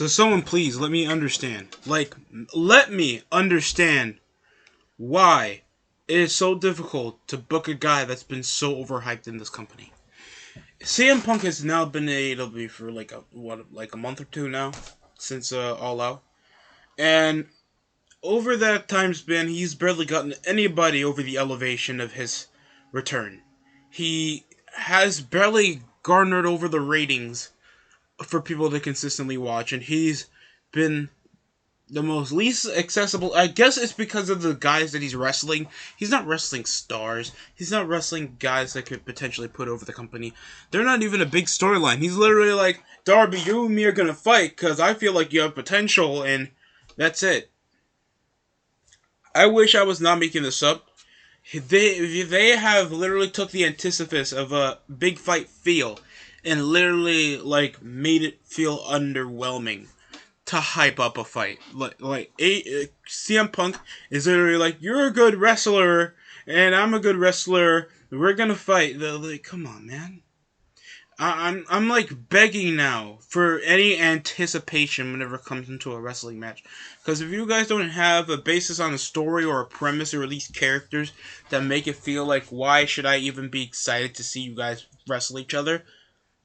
So someone please let me understand. Like, let me understand why it is so difficult to book a guy that's been so overhyped in this company. CM Punk has now been in AEW for like a month or two now, since All Out. And over that time span, he's barely gotten anybody over the elevation of his return. He has barely garnered over the ratings for people to consistently watch, and he's been the most least accessible. I guess it's because of the guys that he's wrestling. He's not wrestling stars. He's not wrestling guys that could potentially put over the company. They're not even a big storyline. He's literally like, Darby, you and me are gonna fight because I feel like you have potential, and that's it. I wish I was not making this up. They have literally took the antithesis of a big fight feel and literally like made it feel underwhelming to hype up a fight. CM Punk is literally like, you're a good wrestler and I'm a good wrestler. We're gonna fight. They're like, come on, man. I'm like begging now for any anticipation whenever it comes into a wrestling match. Because if you guys don't have a basis on a story or a premise or at least characters that make it feel like, why should I even be excited to see you guys wrestle each other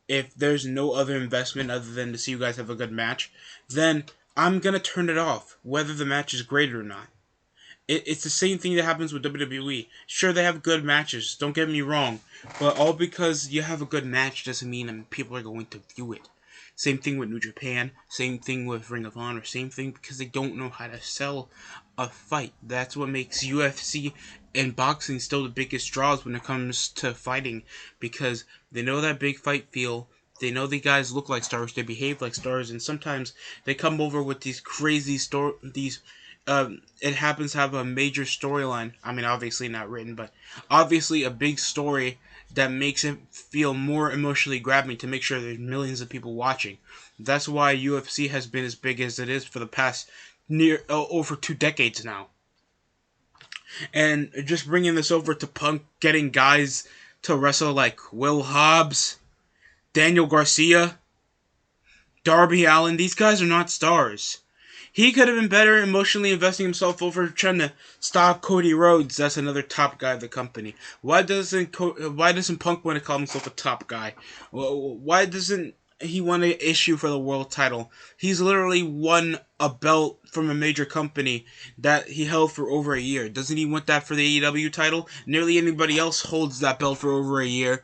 if there's no other investment other than to see you guys have a good match, then I'm going to turn it off, whether the match is great or not. It's the same thing that happens with WWE. Sure, they have good matches, don't get me wrong, but all because you have a good match doesn't mean that people are going to view it. Same thing with New Japan, same thing with Ring of Honor, same thing because they don't know how to sell a fight. That's what makes UFC and boxing still the biggest draws when it comes to fighting, because they know that big fight feel. They know the guys look like stars, they behave like stars, and sometimes they come over with these crazy it happens to have a major storyline. I mean, obviously not written, but obviously a big story that makes it feel more emotionally grabbing to make sure there's millions of people watching. That's why UFC has been as big as it is for the past over 2 decades now. And just bringing this over to Punk, getting guys to wrestle like Will Hobbs, Daniel Garcia, Darby Allin. These guys are not stars. He could have been better emotionally investing himself over trying to stop Cody Rhodes. That's another top guy of the company. Why doesn't Punk want to call himself a top guy? Why doesn't he want to issue for the world title? He's literally won a belt from a major company that he held for over a year. Doesn't he want that for the AEW title? Nearly anybody else holds that belt for over a year.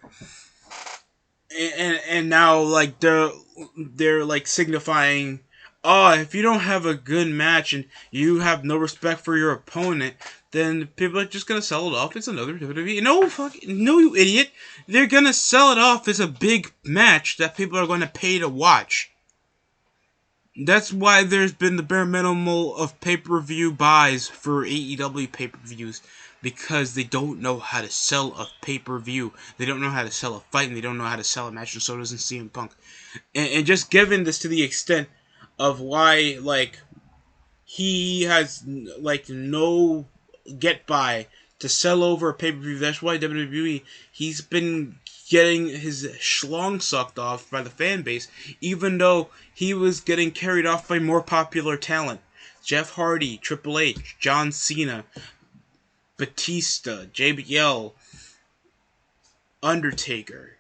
And now like they're like signifying, oh, if you don't have a good match and you have no respect for your opponent, then people are just gonna sell it off as another WWE. No, you idiot! They're gonna sell it off as a big match that people are gonna pay to watch. That's why there's been the bare minimal of pay-per-view buys for AEW pay-per-views, because they don't know how to sell a pay-per-view. They don't know how to sell a fight, and they don't know how to sell a match, and so doesn't CM Punk. And just given this to the extent of why, like, he has, like, no get-by to sell over a pay-per-view. That's why WWE, he's been getting his schlong sucked off by the fan base, even though he was getting carried off by more popular talent. Jeff Hardy, Triple H, John Cena, Batista, JBL, Undertaker,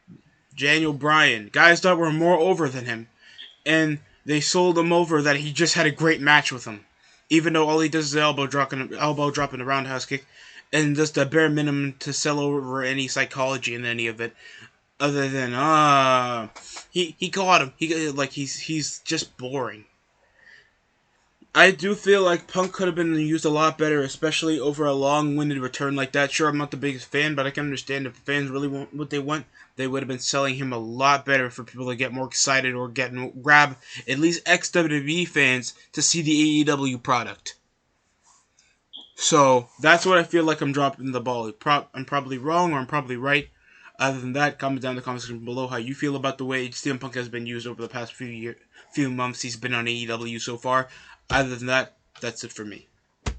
Daniel Bryan, guys that were more over than him. And they sold him over that he just had a great match with him, even though all he does is elbow drop and a roundhouse kick, and just the bare minimum to sell over any psychology in any of it, other than he got him. He's just boring. I do feel like Punk could have been used a lot better, especially over a long-winded return like that. Sure, I'm not the biggest fan, but I can understand if the fans really want what they want, they would have been selling him a lot better for people to get more excited or grab at least ex-WWE fans to see the AEW product. So, that's what I feel like I'm dropping the ball. I'm probably wrong or I'm probably right. Other than that, comment down in the comments section below how you feel about the way CM Punk has been used over the past few months he's been on AEW so far. Other than that, that's it for me. The